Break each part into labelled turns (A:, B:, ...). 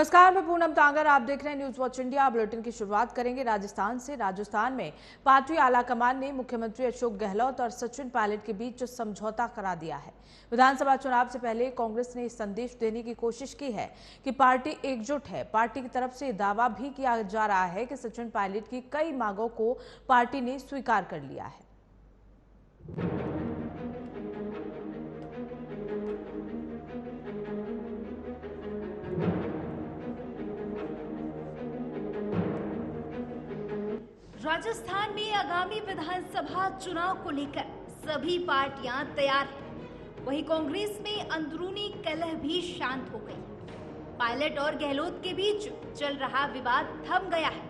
A: नमस्कार, मैं पूनम तांगर। आप देख रहे हैं न्यूज वॉच इंडिया। बुलेटिन की शुरुआत करेंगे राजस्थान से। राजस्थान में पार्टी आलाकमान ने मुख्यमंत्री अशोक गहलोत और सचिन पायलट के बीच समझौता करा दिया है। विधानसभा चुनाव से पहले कांग्रेस ने संदेश देने की कोशिश की है कि पार्टी एकजुट है। पार्टी की तरफ से दावा भी किया जा रहा है कि सचिन पायलट की कई मांगों को पार्टी ने स्वीकार कर लिया है।
B: राजस्थान में आगामी विधानसभा चुनाव को लेकर सभी पार्टियां तैयार हैं। वहीं कांग्रेस में अंदरूनी कलह भी शांत हो गई। पायलट और गहलोत के बीच चल रहा विवाद थम गया है।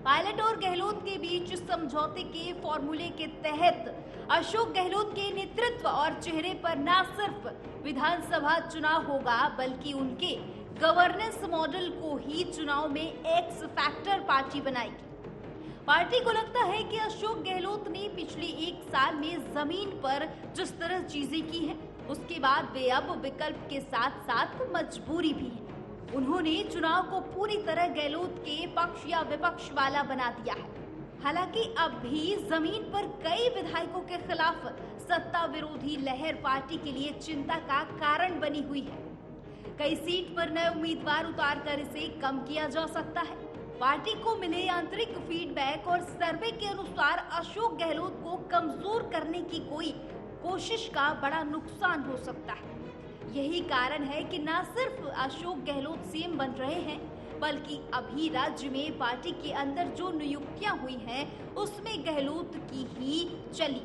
B: पायलट और गहलोत के बीच समझौते के फॉर्मूले के तहत अशोक गहलोत के नेतृत्व और चेहरे पर न सिर्फ विधानसभा चुनाव होगा, बल्कि उनके गवर्नेंस मॉडल को ही चुनाव में एक्स फैक्टर पार्टी बनाएगी। पार्टी को लगता है कि अशोक गहलोत ने पिछले एक साल में जमीन पर जिस तरह चीजें की हैं, उसके बाद वे अब विकल्प के साथ साथ मजबूरी भी है। उन्होंने चुनाव को पूरी तरह गहलोत के पक्ष या विपक्ष वाला बना दिया है। हालांकि अब भी जमीन पर कई विधायकों के खिलाफ सत्ता विरोधी लहर पार्टी के लिए चिंता का कारण बनी हुई है। कई सीट पर नए उम्मीदवार उतारकर इसे कम किया जा सकता है। पार्टी को मिले आंतरिक फीडबैक और सर्वे के अनुसार अशोक गहलोत को कमजोर करने की कोई कोशिश का बड़ा नुकसान हो सकता है। यही कारण है कि न सिर्फ अशोक गहलोत सीएम बन रहे हैं, बल्कि अभी राज्य में पार्टी के अंदर जो नियुक्तियां हुई हैं, उसमें गहलोत की ही चली।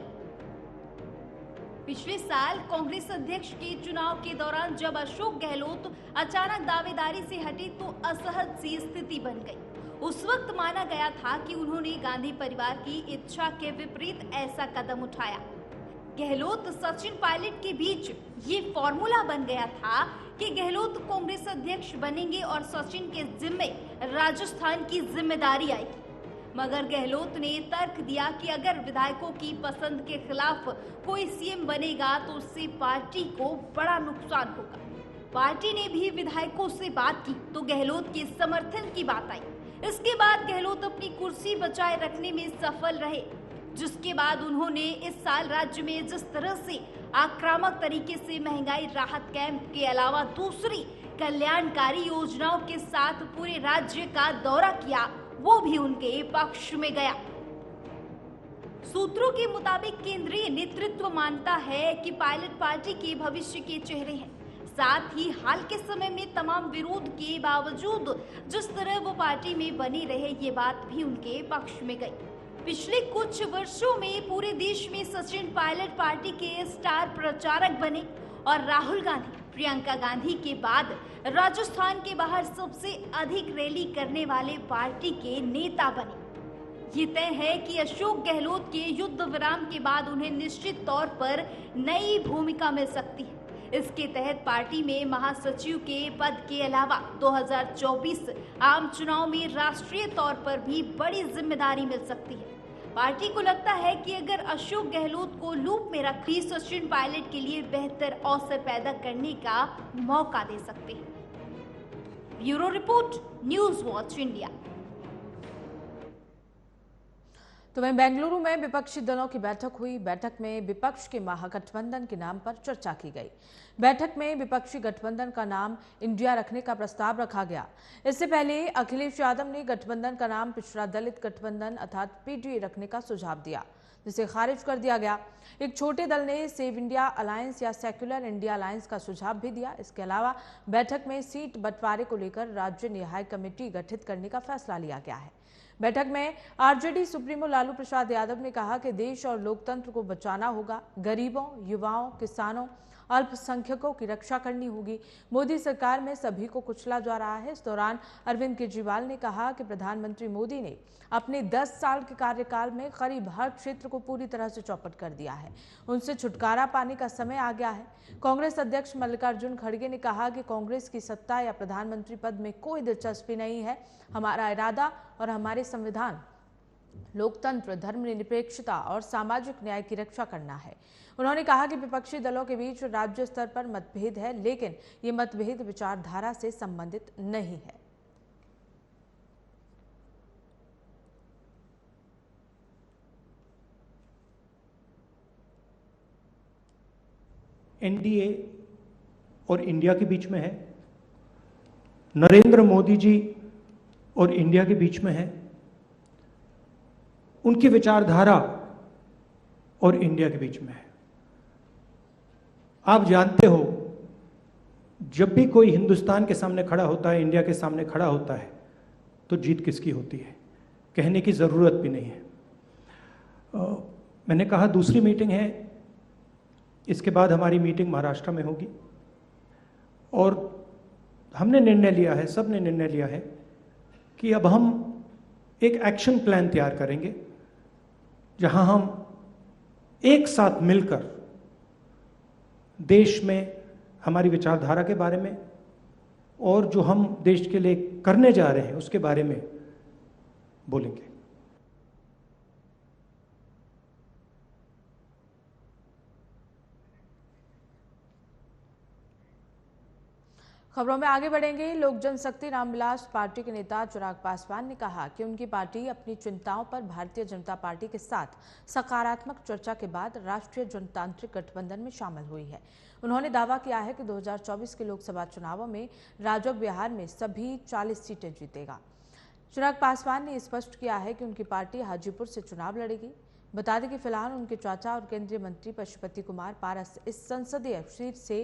B: पिछले साल कांग्रेस अध्यक्ष के चुनाव के दौरान जब अशोक गहलोत अचानक दावेदारी से हटे तो असहज सी स्थिति बन गई। उस वक्त माना गया था कि उन्होंने गांधी परिवार की इच्छा के विपरीत ऐसा कदम उठाया। गहलोत सचिन पायलट के बीच ये फॉर्मूला बन गया था कि गहलोत कांग्रेस अध्यक्ष बनेंगे और सचिन के जिम्मे राजस्थान की जिम्मेदारी आएगी। मगर गहलोत ने तर्क दिया कि अगर विधायकों की पसंद के खिलाफ कोई सीएम बनेगा तो उससे पार्टी को बड़ा नुकसान होगा। पार्टी ने भी विधायकों से बात की तो गहलोत के समर्थन की बात आई। इसके बाद गहलोत अपनी कुर्सी बचाए रखने में सफल रहे, जिसके बाद उन्होंने इस साल राज्य में जिस तरह से आक्रामक तरीके से महंगाई राहत कैंप के अलावा दूसरी कल्याणकारी योजनाओं के साथ पूरे राज्य का दौरा किया, वो भी उनके पक्ष में गया। सूत्रों के मुताबिक केंद्रीय नेतृत्व मानता है कि पायलट पार्टी के भविष्य के चेहरे हैं। साथ ही हाल के समय में तमाम विरोध के बावजूद जिस तरह वो पार्टी में बने रहे, ये बात भी उनके पक्ष में गई। पिछले कुछ वर्षों में पूरे देश में सचिन पायलट पार्टी के स्टार प्रचारक बने और राहुल गांधी, प्रियंका गांधी के बाद राजस्थान के बाहर सबसे अधिक रैली करने वाले पार्टी के नेता बने। ये तय है कि अशोक गहलोत के युद्ध विराम के बाद उन्हें निश्चित तौर पर नई भूमिका मिल सकती है। इसके तहत पार्टी में महासचिव के पद के अलावा 2024 आम चुनाव में राष्ट्रीय तौर पर भी बड़ी जिम्मेदारी मिल सकती है। पार्टी को लगता है कि अगर अशोक गहलोत को लूप में रखी सचिन पायलट के लिए बेहतर अवसर पैदा करने का मौका दे सकते हैं। Bureau report, news watch India.
A: तो वहीं बेंगलुरु में विपक्षी दलों की बैठक हुई। बैठक में विपक्ष के महागठबंधन के नाम पर चर्चा की गई। बैठक में विपक्षी गठबंधन का नाम इंडिया रखने का प्रस्ताव रखा गया। इससे पहले अखिलेश यादव ने गठबंधन का नाम पिछड़ा दलित गठबंधन अर्थात पीडीए रखने का सुझाव दिया, जिसे खारिज कर दिया गया। एक छोटे दल ने सेव इंडिया अलायंस या सेक्युलर इंडिया अलायंस का सुझाव भी दिया। इसके अलावा बैठक में सीट बंटवारे को लेकर राज्य न्याय कमेटी गठित करने का फैसला लिया गया है। बैठक में आरजेडी सुप्रीमो लालू प्रसाद यादव ने कहा कि देश और लोकतंत्र को बचाना होगा, गरीबों, युवाओं, किसानों, अल्पसंख्यकों की रक्षा करनी होगी। मोदी सरकार में सभी को कुचला जा रहा है। इस दौरान अरविंद केजरीवाल ने कहा कि प्रधानमंत्री मोदी ने अपने 10 साल के कार्यकाल में करीब हर क्षेत्र को पूरी तरह से चौपट कर दिया है। उनसे छुटकारा पाने का समय आ गया है। कांग्रेस अध्यक्ष मल्लिकार्जुन खड़गे ने कहा कि कांग्रेस की सत्ता या प्रधानमंत्री पद में कोई दिलचस्पी नहीं है। हमारा इरादा और हमारे संविधान लोकतंत्र, धर्मनिरपेक्षता और सामाजिक न्याय की रक्षा करना है। उन्होंने कहा कि विपक्षी दलों के बीच राज्य स्तर पर मतभेद है, लेकिन ये मतभेद विचारधारा से संबंधित नहीं है।
C: एनडीए और इंडिया के बीच में है, नरेंद्र मोदी जी और इंडिया के बीच में है, उनकी विचारधारा और इंडिया के बीच में है। आप जानते हो, जब भी कोई हिंदुस्तान के सामने खड़ा होता है, इंडिया के सामने खड़ा होता है, तो जीत किसकी होती है, कहने की ज़रूरत भी नहीं है। मैंने कहा दूसरी मीटिंग है, इसके बाद हमारी मीटिंग महाराष्ट्र में होगी और हमने निर्णय लिया है, सब ने निर्णय लिया है कि अब हम एक एक्शन प्लान तैयार करेंगे जहां हम एक साथ मिलकर देश में हमारी विचारधारा के बारे में और जो हम देश के लिए करने जा रहे हैं उसके बारे में बोलेंगे।
A: खबरों में आगे बढ़ेंगे। लोक जनशक्ति रामविलास पार्टी के नेता चिराग पासवान ने कहा कि उनकी पार्टी अपनी चिंताओं पर भारतीय जनता पार्टी के साथ सकारात्मक चर्चा के बाद राष्ट्रीय जनतांत्रिक गठबंधन में शामिल हुई है। उन्होंने दावा किया है कि 2024 के लोकसभा चुनावों में राजग बिहार में सभी 40 सीटें जीतेगा। चिराग पासवान ने स्पष्ट किया है कि उनकी पार्टी हाजीपुर से चुनाव लड़ेगी। बता दें कि फिलहाल उनके चाचा और केंद्रीय मंत्री पशुपति कुमार पारस इस संसदीय सीट से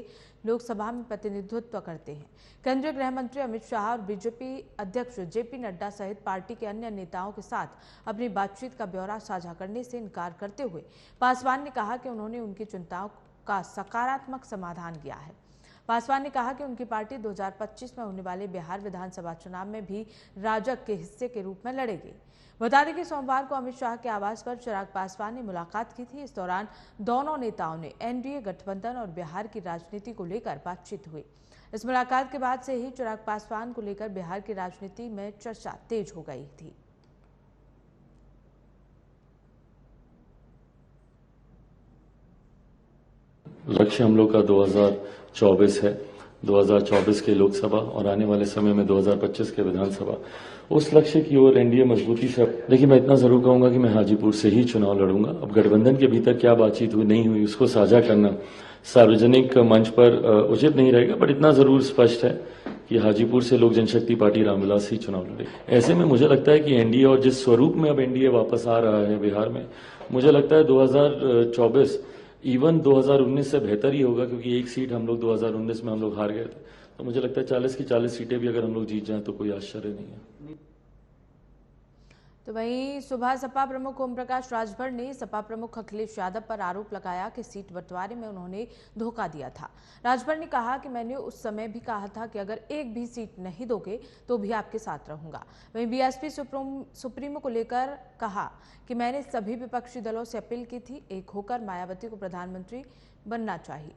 A: लोकसभा में प्रतिनिधित्व करते हैं। केंद्रीय गृह मंत्री अमित शाह और बीजेपी अध्यक्ष जेपी नड्डा सहित पार्टी के अन्य नेताओं के साथ अपनी बातचीत का ब्यौरा साझा करने से इनकार करते हुए पासवान ने कहा कि उन्होंने उनकी चिंताओं का सकारात्मक समाधान किया है। पासवान ने कहा कि उनकी पार्टी 2025 में होने वाले बिहार विधानसभा चुनाव में भी राजग के हिस्से के रूप में लड़ेगी। बता दें कि सोमवार को अमित शाह के आवास पर चिराग पासवान ने मुलाकात की थी। इस दौरान दोनों नेताओं ने एनडीए गठबंधन और बिहार की राजनीति को लेकर बातचीत हुई। इस मुलाकात के बाद से ही चिराग पासवान को लेकर बिहार की राजनीति में चर्चा तेज हो गई थी।
D: लक्ष्य हम लोग का 2024 है, 2024 के लोकसभा और आने वाले समय में 2025 के विधानसभा, उस लक्ष्य की ओर एनडीए मजबूती से। देखिए, मैं इतना जरूर कहूंगा कि मैं हाजीपुर से ही चुनाव लड़ूंगा। अब गठबंधन के भीतर क्या बातचीत हुई नहीं हुई उसको साझा करना सार्वजनिक मंच पर उचित नहीं रहेगा, बट इतना जरूर स्पष्ट है कि हाजीपुर से लोक जनशक्ति पार्टी रामविलास ही चुनाव लड़ेगी। ऐसे में मुझे लगता है कि एनडीए और जिस स्वरूप में अब एनडीए वापस आ रहा है बिहार में, मुझे लगता है 2024 इवन 2019 से बेहतर ही होगा, क्योंकि एक सीट हम लोग 2019 में हम लोग हार गए थे। तो मुझे लगता है 40 की 40 सीटें भी अगर हम लोग जीत जाएं तो कोई आश्चर्य नहीं है।
A: तो वहीं सुबह सपा प्रमुख ओम प्रकाश राजभर ने सपा प्रमुख अखिलेश यादव पर आरोप लगाया कि सीट बंटवारे में उन्होंने धोखा दिया था। राजभर ने कहा कि मैंने उस समय भी कहा था कि अगर एक भी सीट नहीं दोगे तो भी आपके साथ रहूंगा। वहीं बीएसपी सुप्रीमो को लेकर कहा कि मैंने सभी विपक्षी दलों से अपील की थी, एक होकर मायावती को प्रधानमंत्री बनना चाहिए।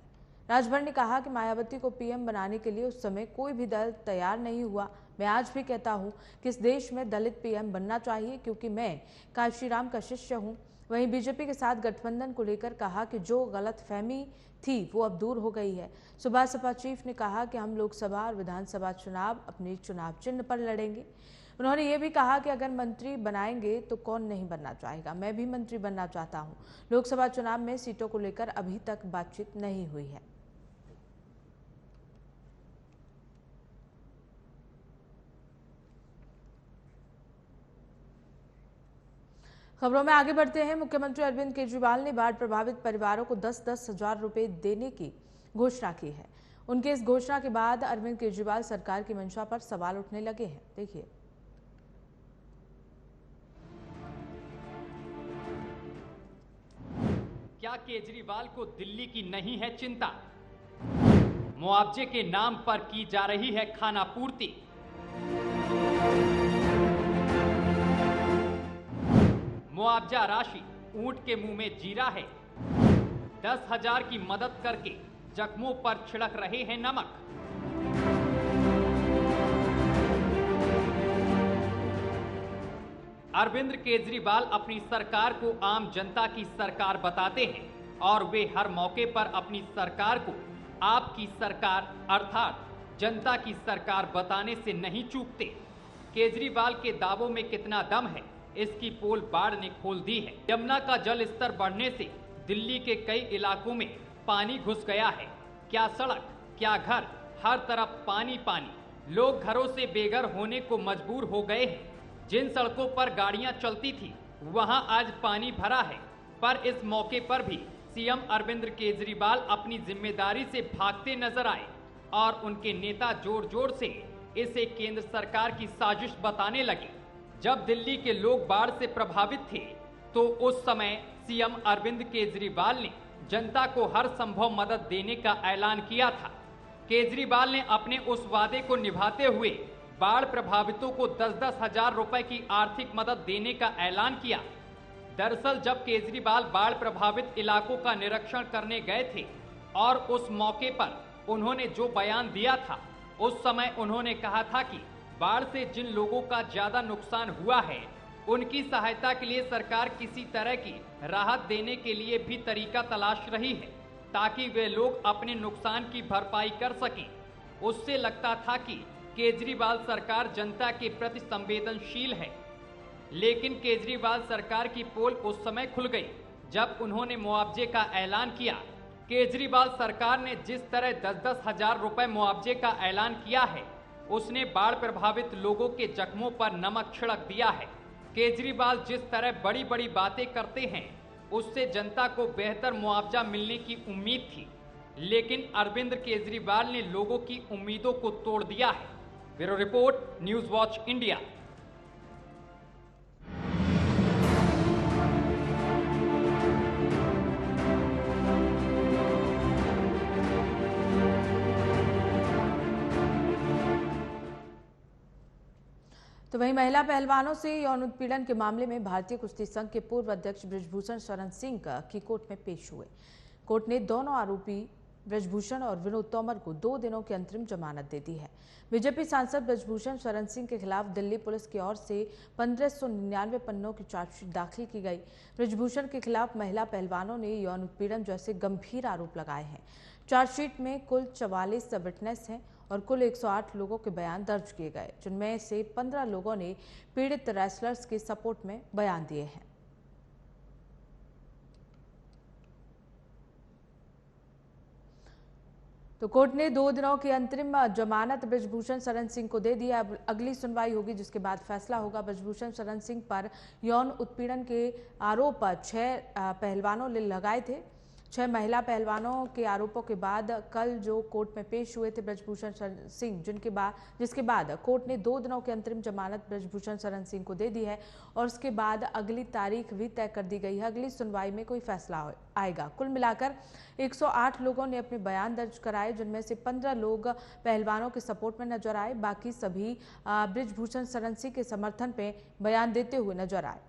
A: राजभर ने कहा कि मायावती को पीएम बनाने के लिए उस समय कोई भी दल तैयार नहीं हुआ। मैं आज भी कहता हूं कि इस देश में दलित पीएम बनना चाहिए, क्योंकि मैं काशीराम का शिष्य हूं। वहीं बीजेपी के साथ गठबंधन को लेकर कहा कि जो गलतफहमी थी वो अब दूर हो गई है। सुबह सपा चीफ ने कहा कि हम लोकसभा और विधानसभा चुनाव अपने चुनाव चिन्ह पर लड़ेंगे। उन्होंने ये भी कहा कि अगर मंत्री बनाएंगे तो कौन नहीं बनना चाहेगा, मैं भी मंत्री बनना चाहता हूं। लोकसभा चुनाव में सीटों को लेकर अभी तक बातचीत नहीं हुई है। खबरों में आगे बढ़ते हैं। मुख्यमंत्री अरविंद केजरीवाल ने बाढ़ प्रभावित परिवारों को 10-10 हजार रुपए देने की घोषणा की है। उनके इस घोषणा के बाद अरविंद केजरीवाल सरकार की मंशा पर सवाल उठने लगे हैं। देखिए,
E: क्या केजरीवाल को दिल्ली की नहीं है चिंता? मुआवजे के नाम पर की जा रही है खाना पूर्ति। मुआवजा राशि ऊंट के मुंह में जीरा है। 10,000 की मदद करके जख्मों पर छिड़क रहे हैं नमक। अरविंद केजरीवाल अपनी सरकार को आम जनता की सरकार बताते हैं और वे हर मौके पर अपनी सरकार को आपकी सरकार अर्थात जनता की सरकार बताने से नहीं चूकते। केजरीवाल के दावों में कितना दम है, इसकी पोल बाढ़ ने खोल दी है। यमुना का जल स्तर बढ़ने से दिल्ली के कई इलाकों में पानी घुस गया है। क्या सड़क, क्या घर, हर तरफ पानी पानी। लोग घरों से बेघर होने को मजबूर हो गए हैं। जिन सड़कों पर गाड़ियां चलती थी वहां आज पानी भरा है। पर इस मौके पर भी सीएम अरविंद केजरीवाल अपनी जिम्मेदारी से भागते नजर आए और उनके नेता जोर जोर से इसे केंद्र सरकार की साजिश बताने लगे। जब दिल्ली के लोग बाढ़ से प्रभावित थे तो उस समय सीएम अरविंद केजरीवाल ने जनता को हर संभव मदद देने का ऐलान किया था। केजरीवाल ने अपने उस वादे को निभाते हुए बाढ़ प्रभावितों को 10-10 हजार रुपए की आर्थिक मदद देने का ऐलान किया। दरअसल जब केजरीवाल बाढ़ प्रभावित इलाकों का निरीक्षण करने गए थे और उस मौके पर उन्होंने जो बयान दिया था, उस समय उन्होंने कहा था कि बाढ़ से जिन लोगों का ज्यादा नुकसान हुआ है उनकी सहायता के लिए सरकार किसी तरह की राहत देने के लिए भी तरीका तलाश रही है ताकि वे लोग अपने नुकसान की भरपाई कर सकें। उससे लगता था कि केजरीवाल सरकार जनता के प्रति संवेदनशील है, लेकिन केजरीवाल सरकार की पोल उस समय खुल गई जब उन्होंने मुआवजे का ऐलान किया। केजरीवाल सरकार ने जिस तरह 10-10 हजार रुपए मुआवजे का ऐलान किया है, उसने बाढ़ प्रभावित लोगों के जख्मों पर नमक छिड़क दिया है। केजरीवाल जिस तरह बड़ी बड़ी बातें करते हैं उससे जनता को बेहतर मुआवजा मिलने की उम्मीद थी, लेकिन अरविंद केजरीवाल ने लोगों की उम्मीदों को तोड़ दिया है। Bureau report, news watch India.
A: तो वहीं महिला पहलवानों से यौन उत्पीड़न के मामले में भारतीय कुश्ती संघ के पूर्व अध्यक्ष ब्रिजभूषण शरण सिंह की कोर्ट में पेश हुए। कोर्ट ने दोनों आरोपी ब्रिजभूषण और विनोद तोमर को 2 दिनों की अंतरिम जमानत दे दी है। बीजेपी सांसद ब्रिजभूषण शरण सिंह के खिलाफ दिल्ली पुलिस की ओर से 1599 पन्नों की चार्जशीट दाखिल की गई। ब्रिजभूषण के खिलाफ महिला पहलवानों ने यौन उत्पीड़न जैसे गंभीर आरोप लगाए हैं। चार्जशीट में कुल 44 विटनेस हैं और कुल 108 लोगों के बयान दर्ज किए गए, जिनमें से 15 लोगों ने पीड़ित रेसलर्स के सपोर्ट में बयान दिए हैं। तो कोर्ट ने 2 दिनों की अंतरिम जमानत ब्रिजभूषण शरण सिंह को दे दी। अब अगली सुनवाई होगी जिसके बाद फैसला होगा। ब्रिजभूषण शरण सिंह पर यौन उत्पीड़न के आरोप 6 पहलवानों ने लगाए थे। 6 महिला पहलवानों के आरोपों के बाद कल जो कोर्ट में पेश हुए थे ब्रिजभूषण शरण सिंह, जिसके बाद कोर्ट ने 2 दिनों की अंतरिम जमानत ब्रिजभूषण शरण सिंह को दे दी है और उसके बाद अगली तारीख भी तय कर दी गई है। अगली सुनवाई में कोई फैसला आएगा। कुल मिलाकर 108 लोगों ने अपने बयान दर्ज कराए, जिनमें से 15 लोग पहलवानों के सपोर्ट में नजर आए। बाकी सभी ब्रिजभूषण शरण सिंह के समर्थन में बयान देते हुए नजर आए।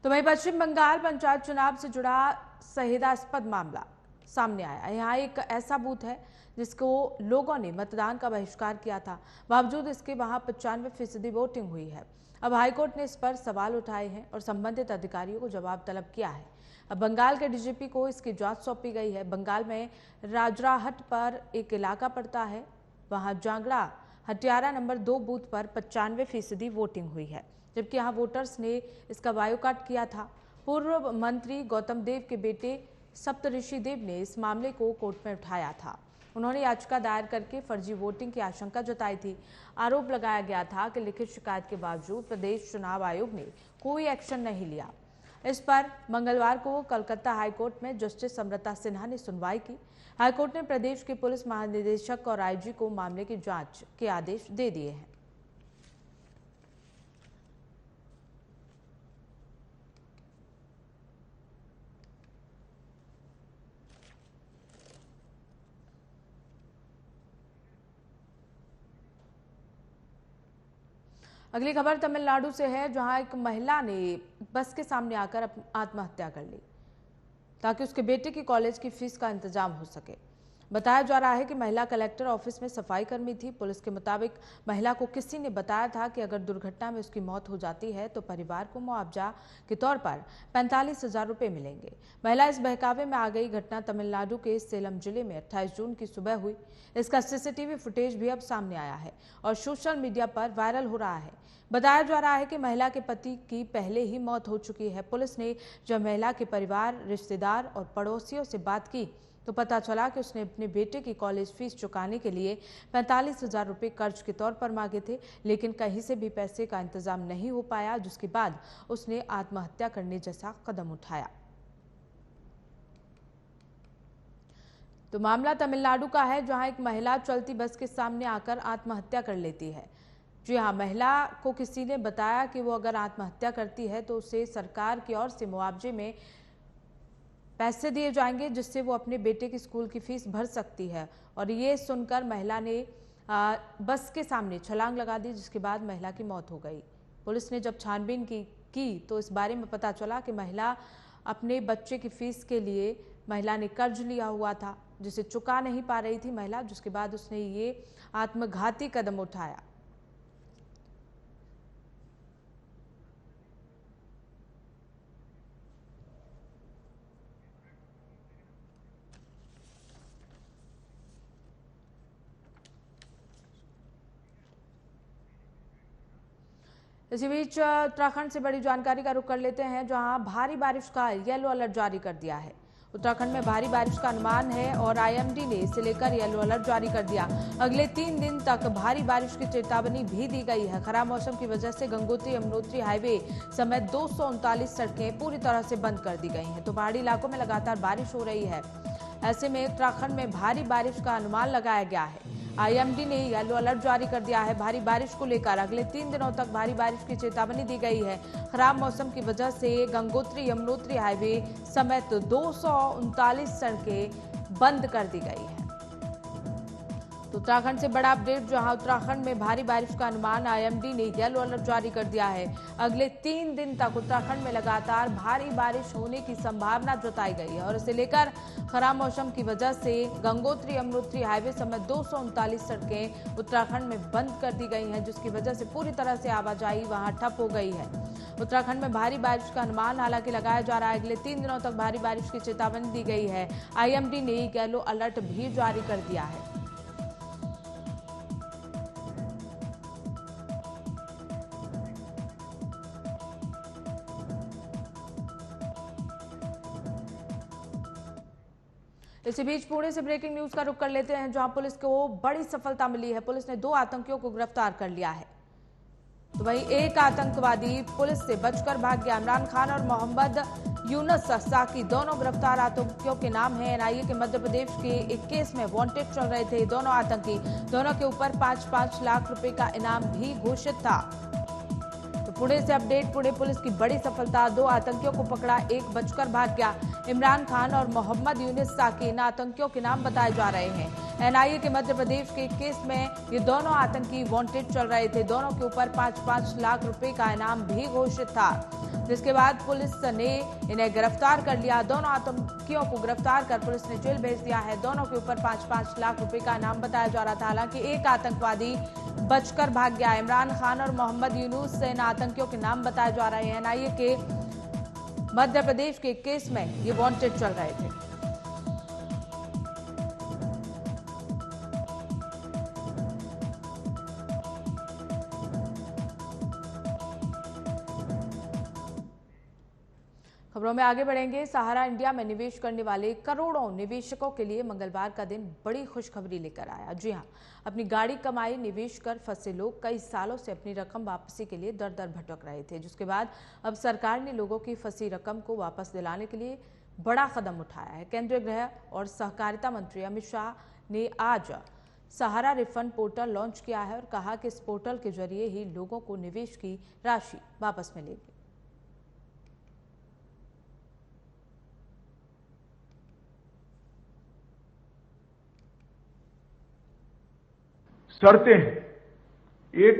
A: तो वहीं पश्चिम बंगाल पंचायत चुनाव से जुड़ा संदेहास्पद मामला सामने आया। यहाँ एक ऐसा बूथ है जिसको लोगों ने मतदान का बहिष्कार किया था, बावजूद इसके वहां 95% वोटिंग हुई है। अब हाईकोर्ट ने इस पर सवाल उठाए हैं और संबंधित अधिकारियों को जवाब तलब किया है। अब बंगाल के डीजीपी को इसकी जांच सौंपी गई है। बंगाल में राजराहट पर एक इलाका पड़ता है, वहां जांगड़ा हटियारा नंबर 2 बूथ पर 95% वोटिंग हुई है, जबकि यहाँ वोटर्स ने इसका बायोकाट किया था। पूर्व मंत्री गौतम देव के बेटे सप्तऋषि देव ने इस मामले को कोर्ट में उठाया था। उन्होंने याचिका दायर करके फर्जी वोटिंग की आशंका जताई थी। आरोप लगाया गया था कि लिखित शिकायत के बावजूद प्रदेश चुनाव आयोग ने कोई एक्शन नहीं लिया। इस पर मंगलवार को कलकत्ता हाईकोर्ट में जस्टिस अमृता सिन्हा ने सुनवाई की। हाईकोर्ट ने प्रदेश के पुलिस महानिदेशक और आईजी को मामले की जांच के आदेश दे दिए हैं। अगली खबर तमिलनाडु से है, जहां एक महिला ने बस के सामने आकर आत्महत्या कर ली ताकि उसके बेटे की कॉलेज की फीस का इंतजाम हो सके। बताया जा रहा है कि महिला कलेक्टर ऑफिस में सफाई कर्मी थी। पुलिस के मुताबिक महिला को किसी ने बताया था कि अगर दुर्घटना में उसकी मौत हो जाती है तो परिवार को मुआवजा के तौर पर 45,000 रुपए मिलेंगे। महिला इस बहकावे में आ गई। घटना तमिलनाडु के सेलम जिले में 28 जून की सुबह हुई। इसका सीसीटीवी फुटेज भी अब सामने आया है और सोशल मीडिया पर वायरल हो रहा है। बताया जा रहा है कि महिला के पति की पहले ही मौत हो चुकी है। पुलिस ने जब महिला के परिवार, रिश्तेदार और पड़ोसियों से बात की तो पता चला कि उसने अपने बेटे की कॉलेज फीस चुकाने के लिए 45,000 रुपए कर्ज के तौर पर मांगे थे, लेकिन कहीं से भी पैसे का इंतजाम नहीं हो पाया, जिसके बाद उसने आत्महत्या करने जैसा कदम उठाया। तो मामला तमिलनाडु का है, जहां एक महिला चलती बस के सामने आकर आत्महत्या कर लेती है। जी हाँ, महिला को किसी ने बताया कि वो अगर आत्महत्या करती है तो उसे सरकार की ओर से मुआवजे में पैसे दिए जाएंगे, जिससे वो अपने बेटे की स्कूल की फीस भर सकती है। और ये सुनकर महिला ने बस के सामने छलांग लगा दी, जिसके बाद महिला की मौत हो गई। पुलिस ने जब छानबीन की तो इस बारे में पता चला कि महिला अपने बच्चे की फीस के लिए महिला ने कर्ज लिया हुआ था, जिसे चुका नहीं पा रही थी महिला, जिसके बाद उसने ये आत्मघाती कदम उठाया। इसी बीच उत्तराखंड से बड़ी जानकारी का रुख कर लेते हैं, जहां भारी बारिश का येलो अलर्ट जारी कर दिया है। उत्तराखंड में भारी बारिश का अनुमान है और आईएमडी ने इसे लेकर येलो अलर्ट जारी कर दिया। अगले 3 दिन तक भारी बारिश की चेतावनी भी दी गई है। खराब मौसम की वजह से गंगोत्री यमुनोत्री हाईवे समेत 239 सड़कें पूरी तरह से बंद कर दी गई हैं। तो पहाड़ी इलाकों में लगातार बारिश हो रही है। ऐसे में उत्तराखंड में भारी बारिश का अनुमान लगाया गया है। आईएमडी ने येलो अलर्ट जारी कर दिया है। भारी बारिश को लेकर अगले 3 दिनों तक भारी बारिश की चेतावनी दी गई है। खराब मौसम की वजह से गंगोत्री यमुनोत्री हाईवे समेत 239 सड़कें बंद कर दी गई है। तो उत्तराखंड से बड़ा अपडेट, जहां उत्तराखंड में भारी बारिश का अनुमान, आईएमडी ने येलो अलर्ट जारी कर दिया है। अगले 3 दिन तक उत्तराखंड में लगातार भारी बारिश होने की संभावना जताई गई है और इसे लेकर खराब मौसम की वजह से गंगोत्री यमुनोत्री हाईवे समेत 239 सड़कें उत्तराखंड में बंद कर दी गई हैं, जिसकी वजह से पूरी तरह से आवाजाही वहां ठप हो गई है। उत्तराखंड में भारी बारिश का अनुमान हालांकि लगाया जा रहा है। अगले 3 दिनों तक भारी बारिश की चेतावनी दी गई है। आईएमडी ने येलो अलर्ट भी जारी कर दिया है। इसी बीच पुणे से ब्रेकिंग न्यूज का रुख कर लेते हैं, जहां पुलिस को बड़ी सफलता मिली है। पुलिस ने 2 आतंकियों को गिरफ्तार कर लिया है। तो वहीं एक आतंकवादी पुलिस से बचकर भाग गया। इमरान खान और मोहम्मद यूनुस साकी दोनों गिरफ्तार आतंकियों के नाम हैं। एनआईए के मध्य प्रदेश के एक केस में वांटेड चल रहे थे दोनों आतंकी। दोनों के ऊपर 5-5 लाख रुपए का इनाम भी घोषित था। तो पुणे से अपडेट, पुणे पुलिस की बड़ी सफलता, 2 आतंकियों को पकड़ा, एक बचकर भाग गया। इमरान खान और मोहम्मद यूनुस साकी इन आतंकियों के नाम बताए जा रहे हैं। एनआईए के मध्य प्रदेश के एक केस में ये दोनों आतंकी वांटेड चल रहे थे। दोनों के ऊपर 5-5 लाख रुपए का इनाम भी घोषित था, जिसके बाद पुलिस ने इन्हें गिरफ्तार कर लिया। दोनों आतंकियों को गिरफ्तार कर पुलिस ने जेल भेज दिया है। दोनों के ऊपर 5-5 लाख रुपए का इनाम बताया जा रहा था। हालांकि एक आतंकवादी बचकर भाग गया। इमरान खान और मोहम्मद यूनुस इन आतंकियों के नाम बताए जा रहे हैं। एनआईए के मध्य प्रदेश के केस में ये वांटेड चल रहे थे। खबरों में आगे बढ़ेंगे। सहारा इंडिया में निवेश करने वाले करोड़ों निवेशकों के लिए मंगलवार का दिन बड़ी खुशखबरी लेकर आया। जी हां, अपनी गाड़ी कमाई निवेश कर फंसे लोग कई सालों से अपनी रकम वापसी के लिए दर दर भटक रहे थे, जिसके बाद अब सरकार ने लोगों की फंसी रकम को वापस दिलाने के लिए बड़ा कदम उठाया है। केंद्रीय गृह और सहकारिता मंत्री अमित शाह ने आज सहारा रिफंड पोर्टल लॉन्च किया है और कहा कि इस पोर्टल के जरिए ही लोगों को निवेश की राशि वापस मिलेगी।
F: शर्तें हैं। एक,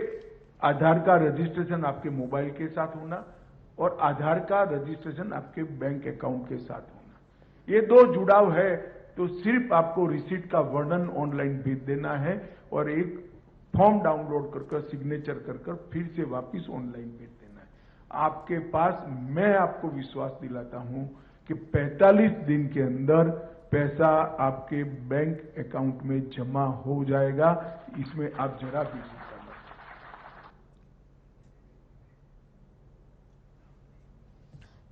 F: आधार का रजिस्ट्रेशन आपके मोबाइल के साथ होना और आधार का रजिस्ट्रेशन आपके बैंक अकाउंट के साथ होना। ये 2 जुड़ाव है तो सिर्फ आपको रिसीट का वर्णन ऑनलाइन भेज देना है और एक फॉर्म डाउनलोड कर सिग्नेचर कर फिर से वापस ऑनलाइन भेज देना है। आपके पास, मैं आपको विश्वास दिलाता हूं कि 45 दिन के अंदर पैसा आपके बैंक अकाउंट में जमा हो जाएगा। इसमें आप जरा भी चिंता मत करिए।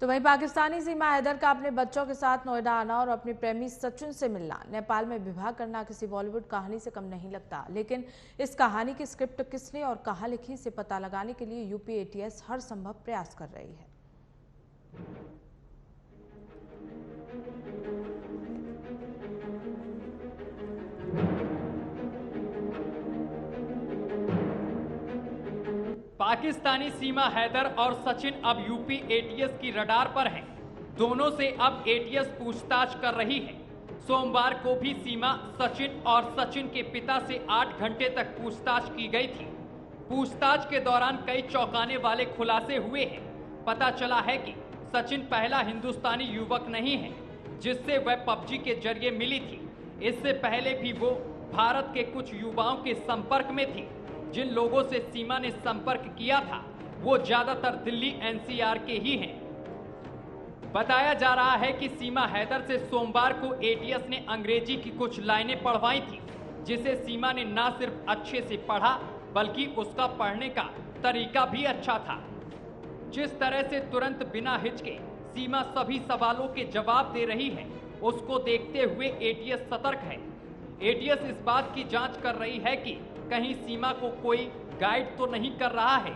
A: तो वहीं पाकिस्तानी सीमा हैदर का अपने बच्चों के साथ नोएडा आना और अपने प्रेमी सचिन से मिलना, नेपाल में विवाह करना किसी बॉलीवुड कहानी से कम नहीं लगता। लेकिन इस कहानी की स्क्रिप्ट किसने और कहां लिखी, इसे पता लगाने के लिए यूपी एटीएस हर संभव प्रयास कर रही है।
E: पाकिस्तानी सीमा हैदर और सचिन अब यूपी एटीएस की रडार पर हैं। दोनों से अब एटीएस पूछताछ कर रही है। सोमवार को भी सीमा, सचिन और सचिन के पिता से 8 घंटे तक पूछताछ की गई थी। पूछताछ के दौरान कई चौंकाने वाले खुलासे हुए हैं। पता चला है कि सचिन पहला हिंदुस्तानी युवक नहीं है जिससे वह पबजी के जरिए मिली थी। इससे पहले भी वो भारत के कुछ युवाओं के संपर्क में थी। जिन लोगों से सीमा ने संपर्क किया था वो ज्यादातर दिल्ली एनसीआर के ही हैं। बताया जा रहा है कि सीमा हैदर से सोमवार को एटीएस ने अंग्रेजी की कुछ लाइनें पढ़वाई थी, जिसे सीमा ने न सिर्फ अच्छे से पढ़ा बल्कि उसका पढ़ने का तरीका भी अच्छा था। जिस तरह से तुरंत बिना हिचके सीमा सभी सवालों के जवाब दे रही है, उसको देखते हुए एटीएस सतर्क है। एटीएस इस बात की जांच कर रही है कि कहीं सीमा को कोई गाइड तो नहीं कर रहा है।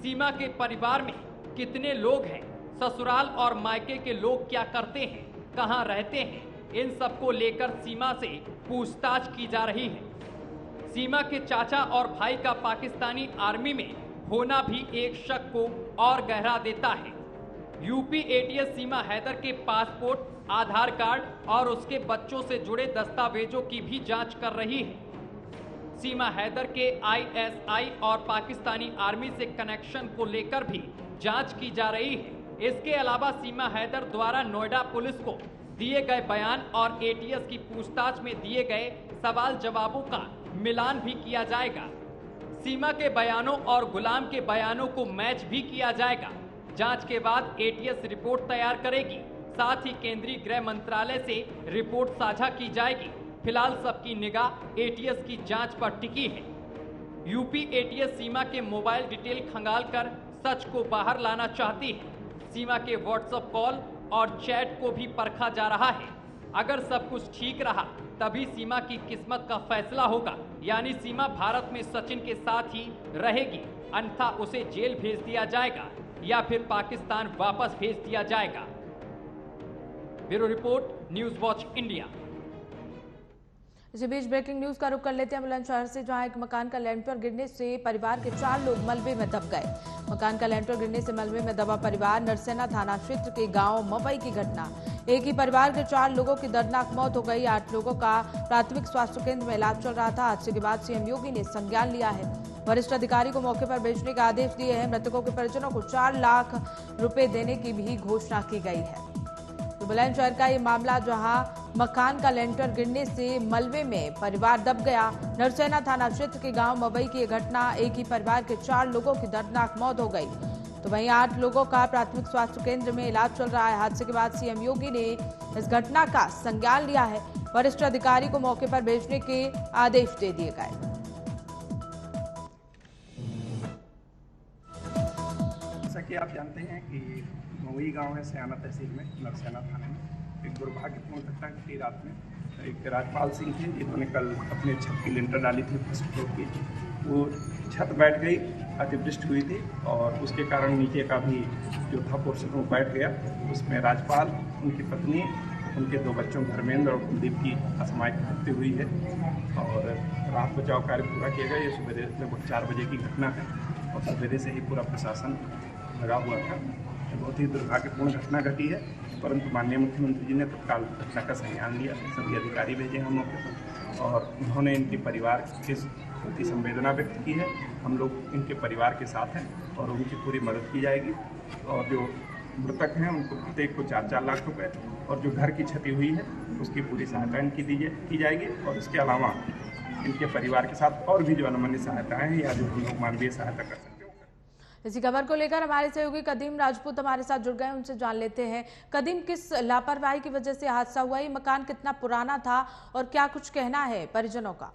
E: सीमा के परिवार में कितने लोग हैं, ससुराल और मायके के लोग क्या करते हैं, कहां रहते हैं, इन सब को लेकर सीमा से पूछताछ की जा रही है। सीमा के चाचा और भाई का पाकिस्तानी आर्मी में होना भी एक शक को और गहरा देता है। यूपी एटीएस सीमा हैदर के पासपोर्ट, आधार कार्ड और उसके बच्चों से जुड़े दस्तावेजों की भी जांच कर रही है। सीमा हैदर के आईएसआई और पाकिस्तानी आर्मी से कनेक्शन को लेकर भी जांच की जा रही है। इसके अलावा सीमा हैदर द्वारा नोएडा पुलिस को दिए गए बयान और एटीएस की पूछताछ में दिए गए सवाल जवाबों का मिलान भी किया जाएगा। सीमा के बयानों और गुलाम के बयानों को मैच भी किया जाएगा। जांच के बाद एटीएस रिपोर्ट तैयार करेगी। साथ ही केंद्रीय गृह मंत्रालय से रिपोर्ट साझा की जाएगी। फिलहाल सबकी निगाह एटीएस की जांच पर टिकी है। यूपी एटीएस सीमा के मोबाइल डिटेल खंगालकर सच को बाहर लाना चाहती है। सीमा के व्हाट्सएप कॉल और चैट को भी परखा जा रहा है। अगर सब कुछ ठीक रहा तभी सीमा की किस्मत का फैसला होगा, यानी सीमा भारत में सचिन के साथ ही रहेगी, अन्यथा उसे जेल भेज दिया जाएगा या फिर पाकिस्तान वापस भेज दिया जाएगा। Bureau report, news watch India.
A: इसी बीच ब्रेकिंग न्यूज का रुख कर लेते हैं बुलंदशहर से, जहां एक मकान का लेंटर गिरने से परिवार के 4 लोग मलबे में दब गए। मकान का लेंटर गिरने से मलबे में दबा परिवार, नरसेना थाना क्षेत्र के गांव मवई की घटना। एक ही परिवार के 4 लोगों की दर्दनाक मौत हो गई। 8 लोगों का प्राथमिक स्वास्थ्य केंद्र में इलाज चल रहा था। हादसे के बाद सीएम योगी ने संज्ञान लिया है। वरिष्ठ अधिकारी को मौके पर भेजने का आदेश दिए हैं। मृतकों के परिजनों को 4 लाख रुपए देने की भी घोषणा की गई है। तो बुलंदशहर का ये मामला, जहां मकान का लेंटर गिरने से मलबे में परिवार दब गया। नरसेना थाना क्षेत्र के गांव मवई की घटना, एक ही परिवार के 4 लोगों की दर्दनाक मौत हो गई। तो वहीं 8 लोगों का प्राथमिक स्वास्थ्य केंद्र में इलाज चल रहा है। हादसे के बाद सीएम योगी ने इस घटना का संज्ञान लिया है। वरिष्ठ अधिकारी को मौके पर भेजने के आदेश दे दिए गए।
G: जैसा कि आप जानते हैं कि मवई गांव है सयाना तहसील में, नरसेना थाने में एक दुर्भाग्यपूर्ण घटना घटी रात में। एक राजपाल सिंह थे जिन्होंने कल अपने छत की लिंटर डाली थी फर्स्ट फ्लोर की। वो छत बैठ गई, अतिवृष्टि हुई थी और उसके कारण नीचे का भी जो था पोर्शन वो बैठ गया। उसमें राजपाल, उनकी पत्नी, उनके 2 बच्चों धर्मेंद्र और कुलदीप की असामयिक मृत्यु हुई है और राहत बचाव कार्य पूरा किया गया। ये सुबह लगभग 4 बजे की घटना है और सवेरे से ही पूरा प्रशासन लगा हुआ था। बहुत ही दुर्भाग्यपूर्ण घटना घटी है, परंतु माननीय मुख्यमंत्री जी ने तत्काल घटना का संज्ञान लिया। सभी अधिकारी भेजे हम मौके पर और उन्होंने इनके परिवार के प्रति संवेदना व्यक्त की है। हम लोग इनके परिवार के साथ हैं और उनकी पूरी मदद की जाएगी। और जो मृतक हैं उनको प्रत्येक को 4-4 लाख रुपए और जो घर की क्षति हुई है उसकी पूरी सहायता इनकी की जाएगी। और इसके अलावा इनके परिवार के साथ और भी जो अनुमन्य सहायताएं हैं या जो हम लोग मानवीय सहायता कर सकते हैं।
A: इसी खबर को लेकर हमारे सहयोगी कदीम राजपूत हमारे साथ जुड़ गए, उनसे जान लेते हैं। कदीम, किस लापरवाही की वजह से हादसा हुआ? ये मकान कितना पुराना था और क्या कुछ कहना है परिजनों का?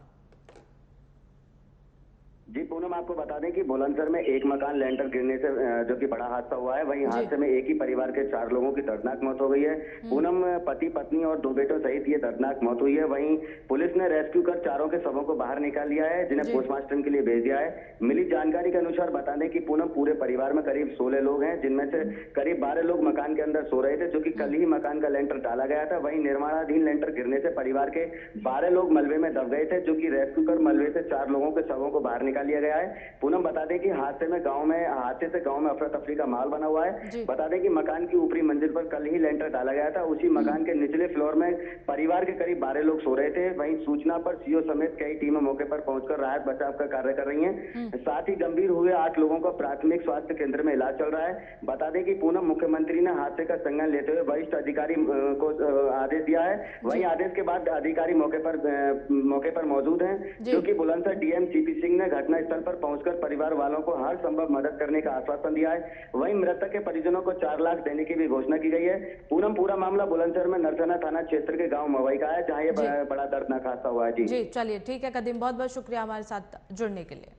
H: जी पूनम, आपको बता दें कि बुलंदशहर में एक मकान लेंटर गिरने से जो कि बड़ा हादसा हुआ है, वहीं हादसे में एक ही परिवार के 4 लोगों की दर्दनाक मौत हो गई है। पूनम, पति पत्नी और 2 बेटों सहित ये दर्दनाक मौत हुई है। वहीं पुलिस ने रेस्क्यू कर चारों के शवों को बाहर निकाल लिया है, जिन्हें पोस्टमार्टम के लिए भेज दिया है। मिली जानकारी के अनुसार बता दें कि पूनम, पूरे परिवार में करीब 16 लोग हैं, जिनमें से करीब 12 लोग मकान के अंदर सो रहे थे, जो कि कल ही मकान का लेंटर डाला गया था। वहीं निर्माणाधीन लेंटर गिरने से परिवार के 12 लोग मलबे में दब गए थे, जो कि रेस्क्यू कर मलबे से 4 लोगों के शवों को बाहर निकाल लिया गया है। पूनम, बता दें कि हादसे से गांव में अफरा तफरी का माहौल बना हुआ है। बता दें कि मकान की ऊपरी मंजिल पर कल ही लेंटर डाला गया था। उसी मकान के निचले फ्लोर में परिवार के करीब 12 लोग सो रहे थे। वहीं सूचना पर सीओ समेत कई टीमें मौके पर पहुंचकर राहत बचाव का कार्य कर रही हैं। साथ ही गंभीर हुए 8 लोगों को प्राथमिक स्वास्थ्य केंद्र में इलाज चल रहा है। बता दें कि पूनम, मुख्यमंत्री ने हादसे का संज्ञान लेते हुए वरिष्ठ अधिकारी को आदेश दिया है। वहीं आदेश के बाद अधिकारी मौके पर मौजूद हैं, जो कि बुलंदशहर डीएम सीपी सिंह ने घटनास्थल पर पहुंचकर परिवार वालों को हर संभव मदद करने का आश्वासन दिया है। वहीं मृतक के परिजनों को 4 लाख देने की भी घोषणा की गई है। पूनम, पूरा मामला बुलंदशहर में नरसना थाना क्षेत्र के गांव मवई का है, जहां ये बड़ा दर्दनाक हादसा हुआ है।
A: जी चलिए, ठीक है कदीम, बहुत बहुत शुक्रिया हमारे साथ जुड़ने के लिए।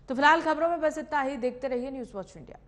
A: तो फिलहाल खबरों में बस इतना ही। देखते रहिए न्यूज़ वॉच इंडिया।